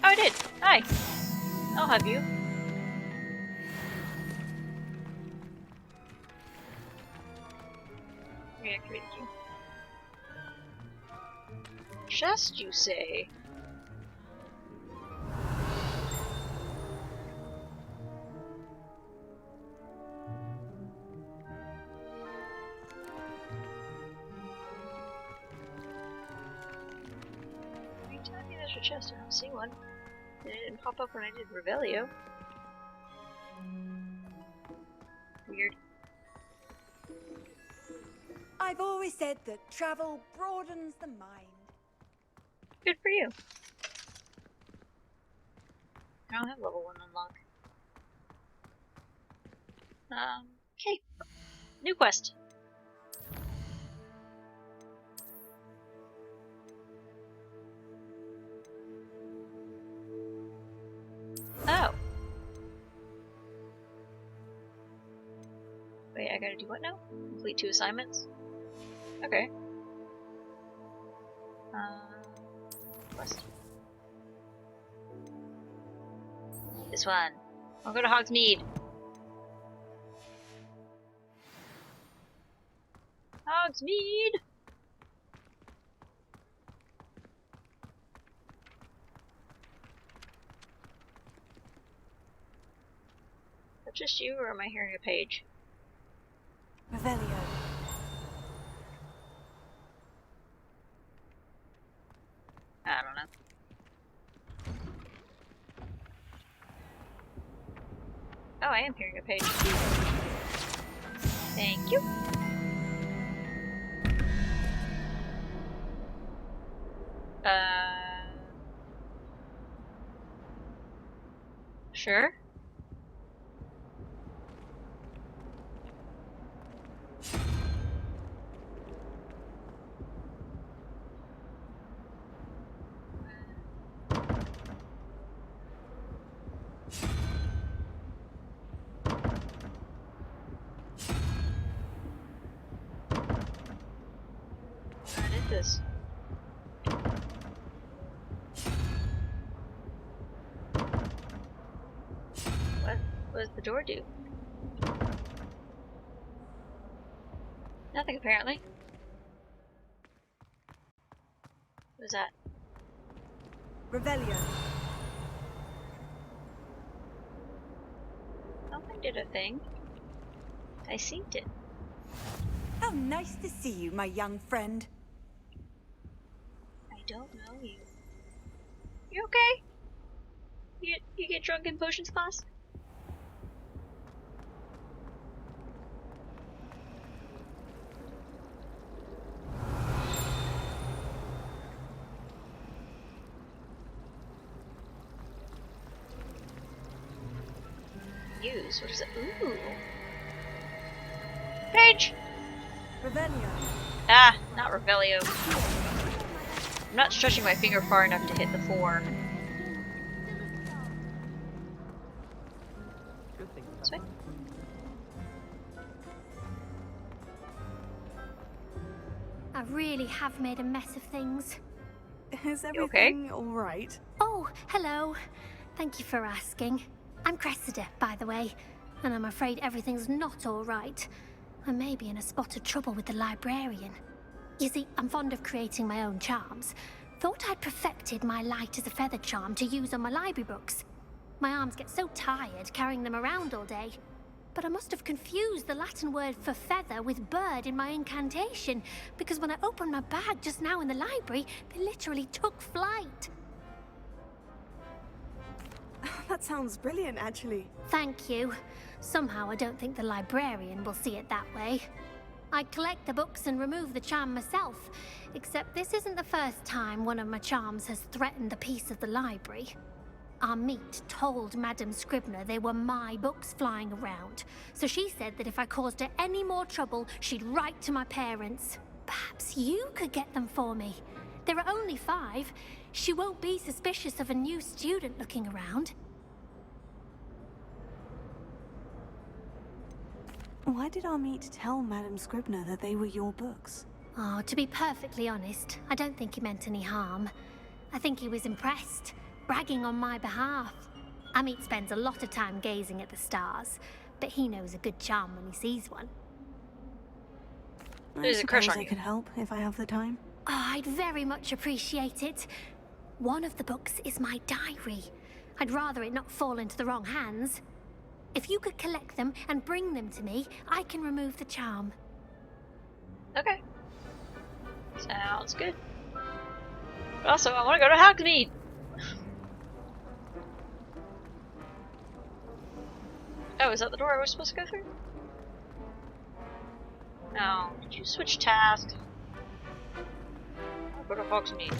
Speaker 1: Oh, I did! Hi! I'll have you. Reactivate you. Just you say. Are you telling me there's a chest? I don't see one. It didn't pop up when I did Revelio. Weird.
Speaker 15: I've always said that travel broadens the mind.
Speaker 1: Good for you. I don't have level 1 unlock. Okay. New quest. Oh. Wait, I gotta do what now? Complete 2 assignments? Okay. Quest. This one. I'll go to Hogsmeade. Hogsmeade! Is that just you, or am I hearing a page?
Speaker 2: Revelio.
Speaker 1: I don't know. Oh, I am hearing a page. Thank you. Sure. What is this? What does the door do? Nothing, apparently. What is that?
Speaker 15: Revelio.
Speaker 1: Something did a thing. I synced it.
Speaker 15: How nice to see you, my young friend.
Speaker 1: I don't know you. You okay? You get drunk in potions class? Use? What is it? Ooh. Page!
Speaker 15: Revelio.
Speaker 1: Ah, not Revelio. I'm not stretching my finger far enough to hit the 4. This way?
Speaker 9: I really have made a mess of things.
Speaker 2: Is
Speaker 1: You okay?
Speaker 2: everything alright?
Speaker 9: Oh, hello. Thank you for asking. I'm Cressida, by the way, and I'm afraid everything's not all right. I may be in a spot of trouble with the librarian. You see, I'm fond of creating my own charms. Thought I'd perfected my light as a feather charm to use on my library books. My arms get so tired carrying them around all day. But I must have confused the Latin word for feather with bird in my incantation, because when I opened my bag just now in the library, they literally took flight.
Speaker 2: That sounds brilliant, actually.
Speaker 9: Thank you. Somehow I don't think the librarian will see it that way. I collect the books and remove the charm myself, except this isn't the first time one of my charms has threatened the peace of the library. Our meet told Madame Scribner they were my books flying around, so she said that if I caused her any more trouble, she'd write to my parents. Perhaps you could get them for me. There are only 5. She won't be suspicious of a new student looking around.
Speaker 2: Why did our meet tell Madame Scribner that they were your books?
Speaker 9: Oh, to be perfectly honest, I don't think he meant any harm. I think he was impressed, bragging on my behalf. Amit spends a lot of time gazing at the stars, but he knows a good charm when he sees one.
Speaker 2: I
Speaker 1: There's a crush
Speaker 2: suppose
Speaker 1: on
Speaker 2: I
Speaker 1: you.
Speaker 2: could help if I have the time.
Speaker 9: Oh, I'd very much appreciate it. One of the books is my diary. I'd rather it not fall into the wrong hands. If you could collect them and bring them to me, I can remove the charm.
Speaker 1: Okay. Sounds good. But also, I want to go to Hogsmeade. Oh, is that the door I was supposed to go through? No. Did you switch tasks? I'll go to Hogsmeade.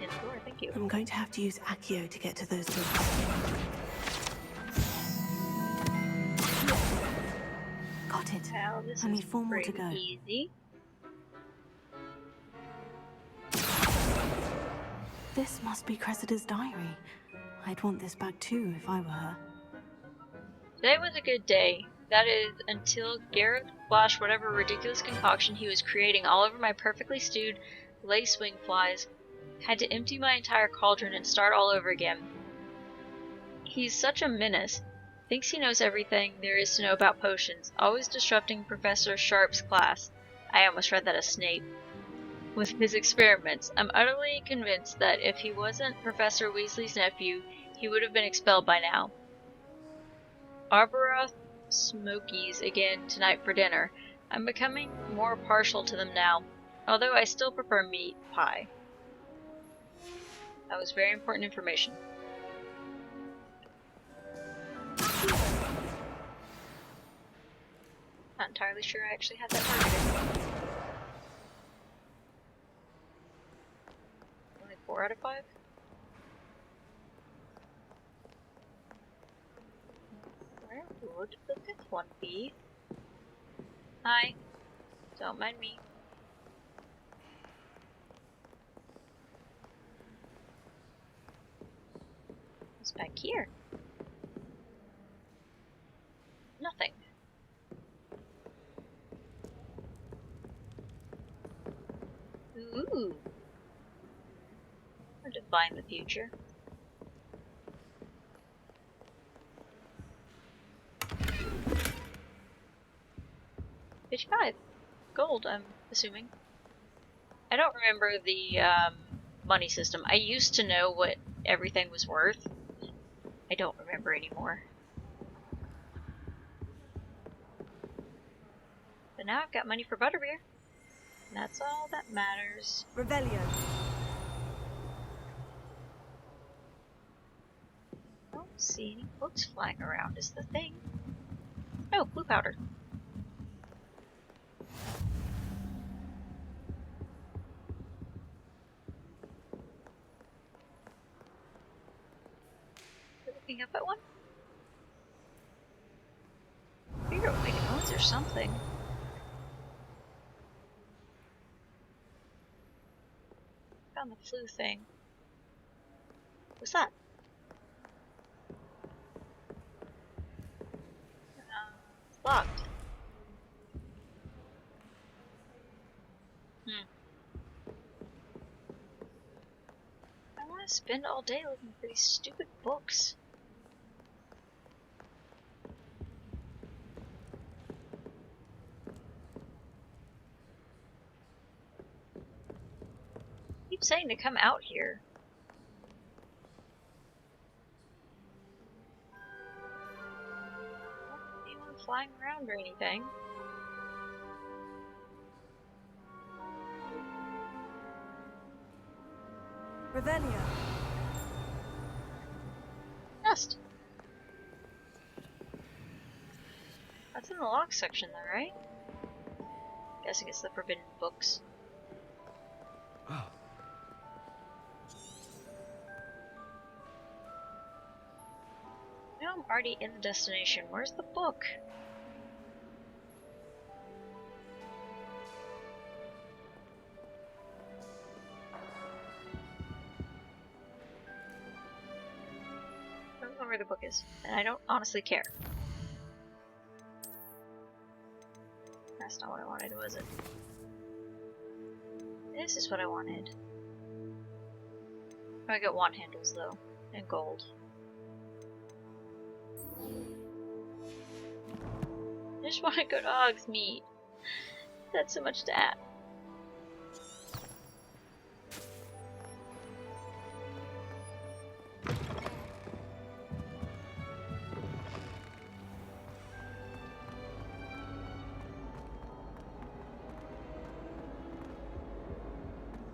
Speaker 1: In the door, thank you.
Speaker 2: I'm going to have to use Accio to get to those doors. Got it.
Speaker 1: Well, this
Speaker 2: I
Speaker 1: is
Speaker 2: need 4 more to
Speaker 1: pretty
Speaker 2: go.
Speaker 1: easy.
Speaker 2: This must be Cressida's diary. I'd want this back too if I were her.
Speaker 1: Today was a good day. That is, until Garrett splashed whatever ridiculous concoction he was creating all over my perfectly stewed lace wing flies. Had to empty my entire cauldron and start all over again. He's such a menace. Thinks he knows everything there is to know about potions, always disrupting Professor Sharp's class. I almost read that as Snape. With his experiments, I'm utterly convinced that if he wasn't Professor Weasley's nephew, he would have been expelled by now. Arboroth Smokies again tonight for dinner. I'm becoming more partial to them now, although I still prefer meat pie. That was very important information. Not entirely sure I actually had that targeted. Only 4 out of 5? Where would the 5th one be? Hi. Don't mind me. What's back here? Nothing. Ooh. Or define the future. Page 5. Gold, I'm assuming. I don't remember the money system. I used to know what everything was worth. I don't remember anymore. But now I've got money for butterbeer. And that's all that matters.
Speaker 15: Revelio.
Speaker 1: I don't see any books flying around is the thing. Oh, blue powder. Looking up at one? Figure out making noise or something. Found the flu thing. What's that? It's locked. I want to spend all day looking for these stupid books. I keep saying to come out here. Not anyone flying around or anything.
Speaker 15: Revelio.
Speaker 1: Nest. That's in the lock section though, right? Guessing it's the forbidden books. Now I'm already in the destination. Where's the book? I don't know where the book is, and I don't honestly care. That's not what I wanted, was it? This is what I wanted. I get wand handles though, and gold. I just want to go to Hogsmeade. That's so much to add.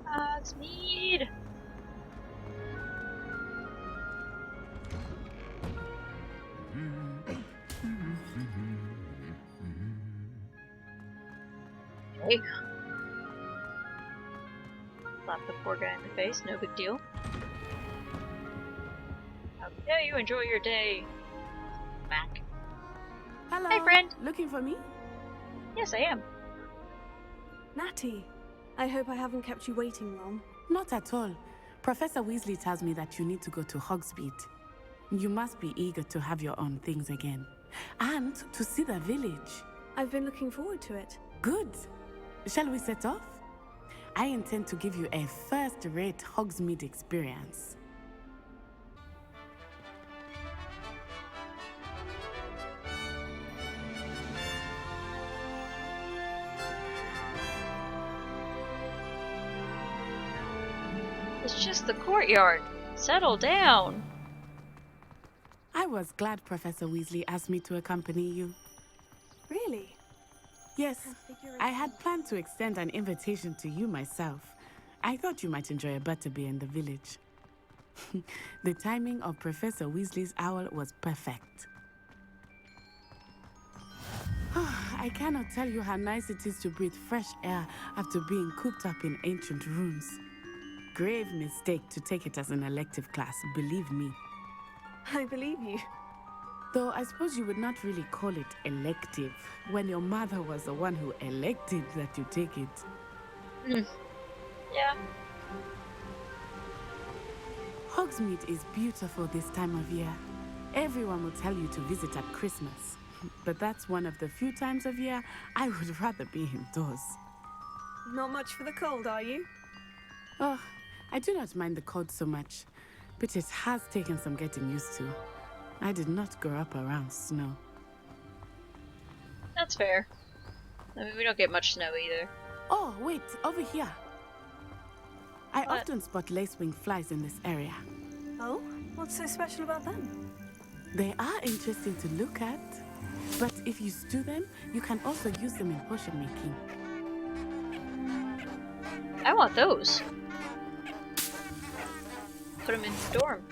Speaker 1: Hogsmeade! Okay. Slap the poor guy in the face, no big deal. How dare you enjoy your day, Mac.
Speaker 2: Hello.
Speaker 1: Hey, friend.
Speaker 2: Looking for me?
Speaker 1: Yes, I am.
Speaker 2: Natty, I hope I haven't kept you waiting long.
Speaker 7: Not at all. Professor Weasley tells me that you need to go to Hogsmeade. You must be eager to have your own things again. And to see the village.
Speaker 2: I've been looking forward to it.
Speaker 7: Good. Shall we set off? I intend to give you a first-rate Hogsmeade experience.
Speaker 1: It's just the courtyard. Settle down.
Speaker 7: I was glad Professor Weasley asked me to accompany you.
Speaker 2: Really?
Speaker 7: Yes, I had planned to extend an invitation to you myself. I thought you might enjoy a butterbeer in the village. The timing of Professor Weasley's owl was perfect. I cannot tell you how nice it is to breathe fresh air after being cooped up in ancient rooms. Grave mistake to take it as an elective class, believe me.
Speaker 2: I believe you.
Speaker 7: Though I suppose you would not really call it elective when your mother was the one who elected that you take it.
Speaker 1: Yeah.
Speaker 7: Hogsmeade is beautiful this time of year. Everyone will tell you to visit at Christmas. But that's one of the few times of year I would rather be indoors.
Speaker 2: Not much for the cold, are you?
Speaker 7: Oh, I do not mind the cold so much, but it has taken some getting used to. I did not grow up around snow.
Speaker 1: That's fair. I mean, we don't get much snow either.
Speaker 7: Oh, wait, over here. I often spot lacewing flies in this area.
Speaker 2: Oh? What's so special about them?
Speaker 7: They are interesting to look at, but if you stew them, you can also use them in potion making.
Speaker 1: I want those. Put them in the dorm.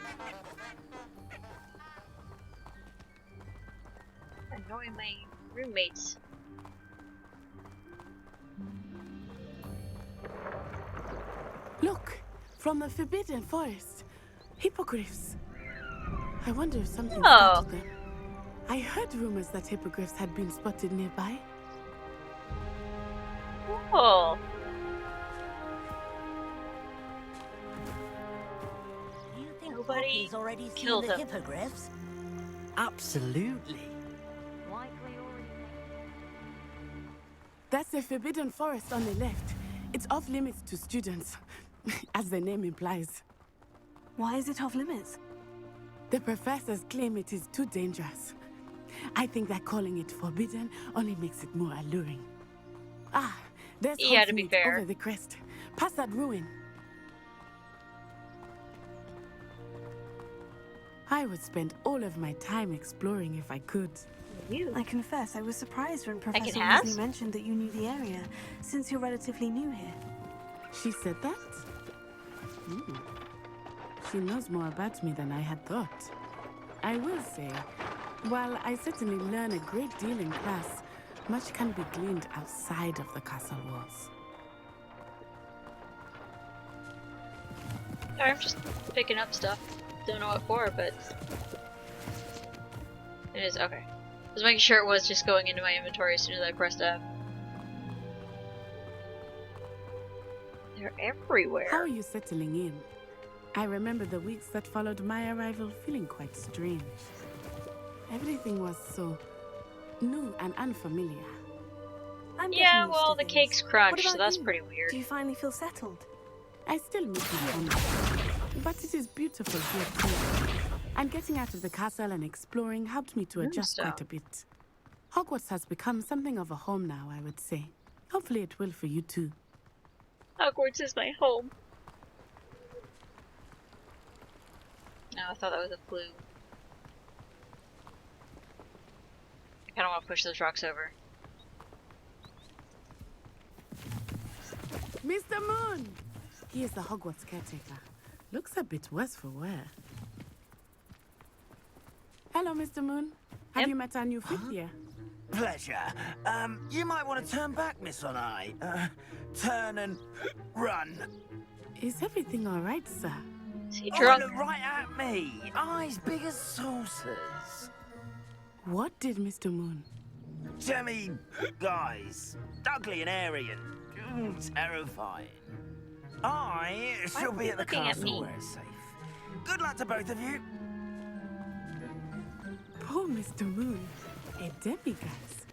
Speaker 1: Annoy my roommates.
Speaker 7: Look, from the Forbidden Forest. Hippogriffs. I wonder if something
Speaker 1: Oh.
Speaker 7: started them. I heard rumors that hippogriffs had been spotted nearby.
Speaker 1: Cool.
Speaker 12: Do you think
Speaker 1: Nobody
Speaker 12: Poppy's already seen
Speaker 1: killed
Speaker 12: the
Speaker 1: him.
Speaker 12: hippogriffs?
Speaker 5: Absolutely.
Speaker 7: That's the Forbidden Forest on the left. It's off limits to students, as the name implies.
Speaker 2: Why is it off limits?
Speaker 7: The professors claim it is too dangerous. I think that calling it forbidden only makes it more alluring. Ah, there's
Speaker 1: Yeah, to be
Speaker 7: Hogsmeade
Speaker 1: fair.
Speaker 7: over the crest. Past that ruin. I would spend all of my time exploring if I could.
Speaker 2: I confess, I was surprised when Professor
Speaker 1: has?
Speaker 2: Weasley mentioned that you knew the area, since you're relatively new here.
Speaker 7: She said that? She knows more about me than I had thought. I will say, while I certainly learn a great deal in class, much can be gleaned outside of the castle walls.
Speaker 1: Sorry, I'm just picking up stuff. Don't know what for, but it is okay. I was making sure it was just going into my inventory as soon as I pressed F. They're everywhere.
Speaker 7: How are you settling in? I remember the weeks that followed my arrival feeling quite strange. Everything was so new and unfamiliar.
Speaker 2: I'm
Speaker 1: Yeah,
Speaker 2: getting used
Speaker 1: well,
Speaker 2: to
Speaker 1: the
Speaker 2: things.
Speaker 1: cake's
Speaker 2: What
Speaker 1: crunched, so
Speaker 2: about
Speaker 1: that's
Speaker 2: you?
Speaker 1: pretty weird.
Speaker 2: Do you finally feel settled?
Speaker 7: I still miss my home, but it is beautiful here too. And getting out of the castle and exploring helped me to adjust quite a bit. Hogwarts has become something of a home now, I would say. Hopefully it will for you too.
Speaker 1: Hogwarts is my home. No, I thought that was a flu. I kinda wanna push those rocks over.
Speaker 7: Mr. Moon! He is the Hogwarts caretaker. Looks a bit worse for wear. Hello, Mr. Moon. Have you met our new fifth year?
Speaker 16: Pleasure. You might want to turn back, Miss On Eye. Turn and run.
Speaker 7: Is everything all right, sir?
Speaker 1: Is he
Speaker 16: Oh,
Speaker 1: drunk?
Speaker 16: look right at me. Eyes big as saucers.
Speaker 7: What did Mr. Moon?
Speaker 16: Jemmy guys. Ugly and airy and terrifying. I shall be at the castle where it's safe. Good luck to both of you.
Speaker 7: Poor Mr. Moon. A demiguise.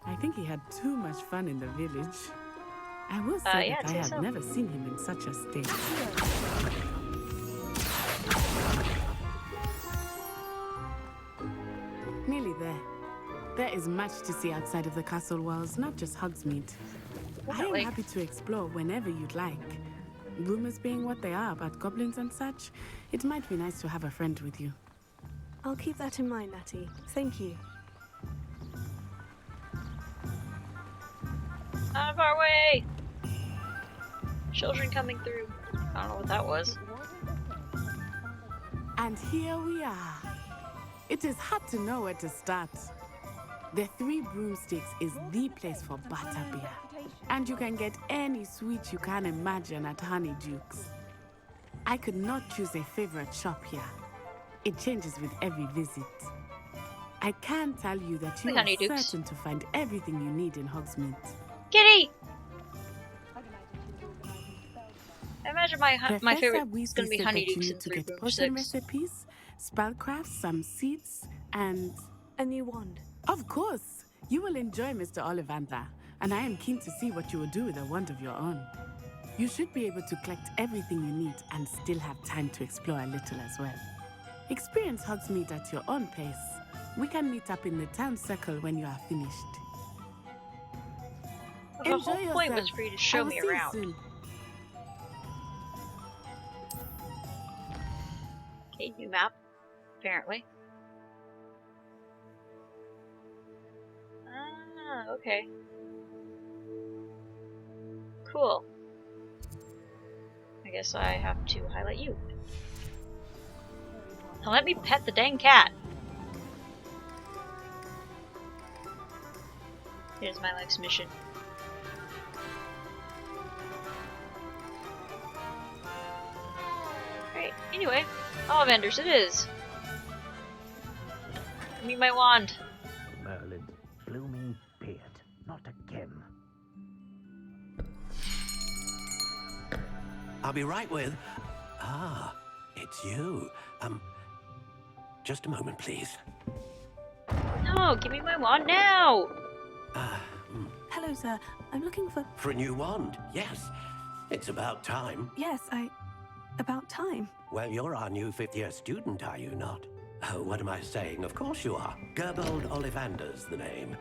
Speaker 7: I think he had too much fun in the village. I will say that I had never seen him in such a state. Nearly there. There is much to see outside of the castle walls, not just Hogsmeade. I am happy to explore whenever you'd like. Rumors being what they are about goblins and such, it might be nice to have a friend with you.
Speaker 2: I'll keep that in mind, Natty. Thank you.
Speaker 1: Out of our way! Children coming through. I don't know what that was.
Speaker 7: And here we are. It is hard to know where to start. The Three Broomsticks is the place for butterbeer. And you can get any sweet you can imagine at Honeydukes. I could not choose a favorite shop here. It changes with every visit. I can tell you that you are certain to find everything you need in Hogsmeade.
Speaker 1: Kitty! I imagine my favorite is going to be Honeydukes and Three Broomsticks.
Speaker 7: Recipes, spellcrafts, some seeds, and
Speaker 2: a new wand.
Speaker 7: Of course! You will enjoy Mr. Ollivander, and I am keen to see what you will do with a wand of your own. You should be able to collect everything you need and still have time to explore a little as well. Experience Hogsmeade at your own pace. We can meet up in the town circle when you are finished.
Speaker 1: The whole point was for you to show me around.
Speaker 7: Soon.
Speaker 1: Okay, new map, apparently. Ah, okay. Cool. I guess I have to highlight you. Now let me pet the dang cat! It is my life's mission. Alright, anyway, Ollivanders it is! Give me my wand.
Speaker 16: Merlin's blooming beard, not again.
Speaker 5: I'll be right with... Ah, it's you. Just a moment, please.
Speaker 1: No, give me my wand now!
Speaker 2: Hello, sir. I'm looking for...
Speaker 5: For a new wand, yes. It's about time.
Speaker 2: Yes, about time.
Speaker 5: Well, you're our new fifth-year student, are you not? Oh, what am I saying? Of course you are. Gerbold Ollivander's the name.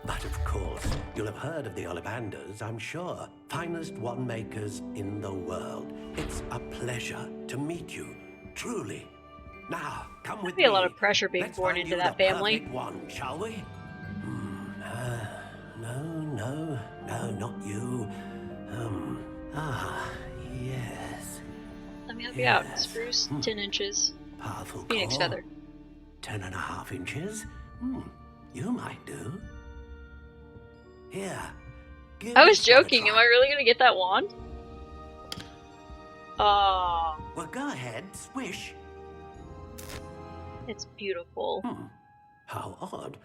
Speaker 5: But of course, you'll have heard of the Ollivanders, I'm sure. Finest wand makers in the world. It's a pleasure to meet you, truly. Now, come with me.
Speaker 1: There'll be a lot of pressure being born into that family.
Speaker 5: One, shall we? No, not you. Yes.
Speaker 1: Let me help you out. Spruce, 10 inches.
Speaker 5: Powerful
Speaker 1: Phoenix
Speaker 5: core.
Speaker 1: feather.
Speaker 5: 10.5 inches. You might do. Here.
Speaker 1: I was joking. Am I really gonna get that wand? Oh.
Speaker 5: Well, go ahead. Swish.
Speaker 1: It's beautiful.
Speaker 5: How odd.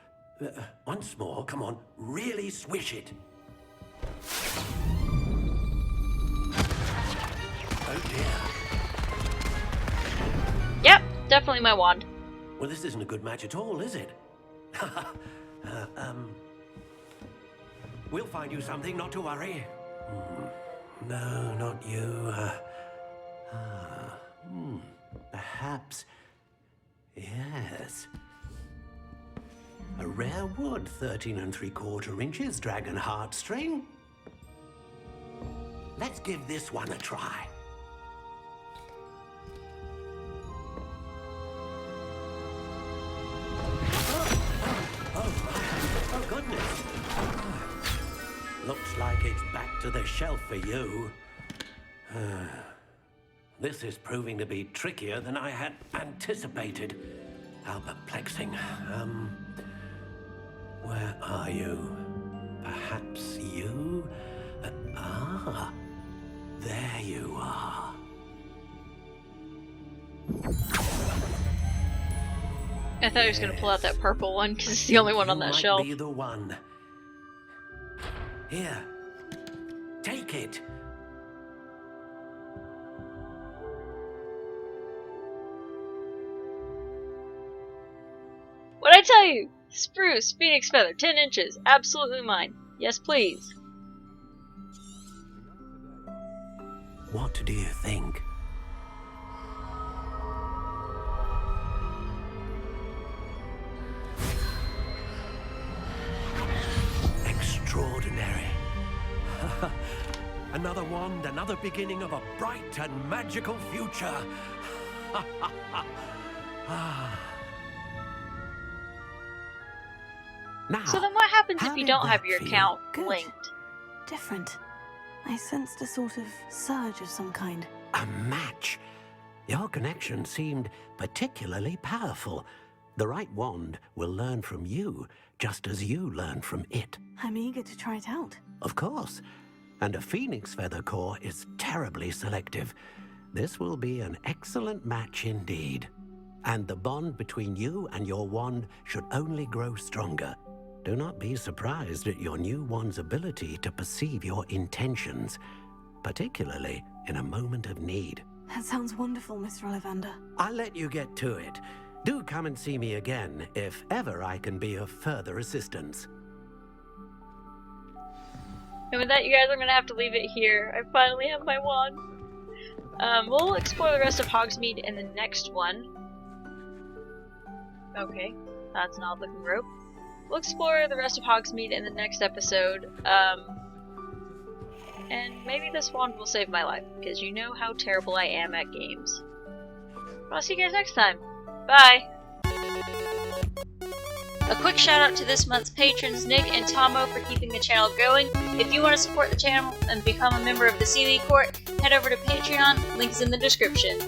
Speaker 5: Once more, come on. Really swish it. Oh dear.
Speaker 1: Yep, definitely my wand.
Speaker 5: Well, this isn't a good match at all, is it? We'll find you something, not to worry. No, not you. Yes. A rare wood, 13 3/4 inches, dragon heartstring. Let's give this one a try. Oh goodness. Looks like it's back to the shelf for you. This is proving to be trickier than I had anticipated. How perplexing. Where are you? Perhaps you? There you are.
Speaker 1: I thought he was going to pull out that purple one because it's the only one on that shelf.
Speaker 5: Be the one. Here, take it.
Speaker 1: What'd I tell you? Spruce, phoenix feather, 10 inches, absolutely mine. Yes, please.
Speaker 5: What do you think? Extraordinary. Another wand, another beginning of a bright and magical future. Now,
Speaker 1: so then what happens if you don't have your
Speaker 5: feel?
Speaker 1: account
Speaker 2: Good.
Speaker 1: linked?
Speaker 2: Different. I sensed a sort of surge of some kind.
Speaker 5: A match. Your connection seemed particularly powerful. The right wand will learn from you, just as you learn from it.
Speaker 2: I'm eager to try it out.
Speaker 5: Of course. And a phoenix feather core is terribly selective. This will be an excellent match indeed. And the bond between you and your wand should only grow stronger. Do not be surprised at your new wand's ability to perceive your intentions, particularly in a moment of need.
Speaker 2: That sounds wonderful, Mr. Ollivander.
Speaker 5: I'll let you get to it. Do come and see me again if ever I can be of further assistance.
Speaker 1: And with that, you guys, I'm gonna have to leave it here. I finally have my wand. We'll explore the rest of Hogsmeade in the next one. Okay, that's an odd looking rope. We'll explore the rest of Hogsmeade in the next episode. And maybe this wand will save my life, because you know how terrible I am at games. I'll see you guys next time. Bye! A quick shout out to this month's patrons, Nick and Tomo, for keeping the channel going. If you want to support the channel and become a member of the Seelie Court, head over to Patreon, links in the description.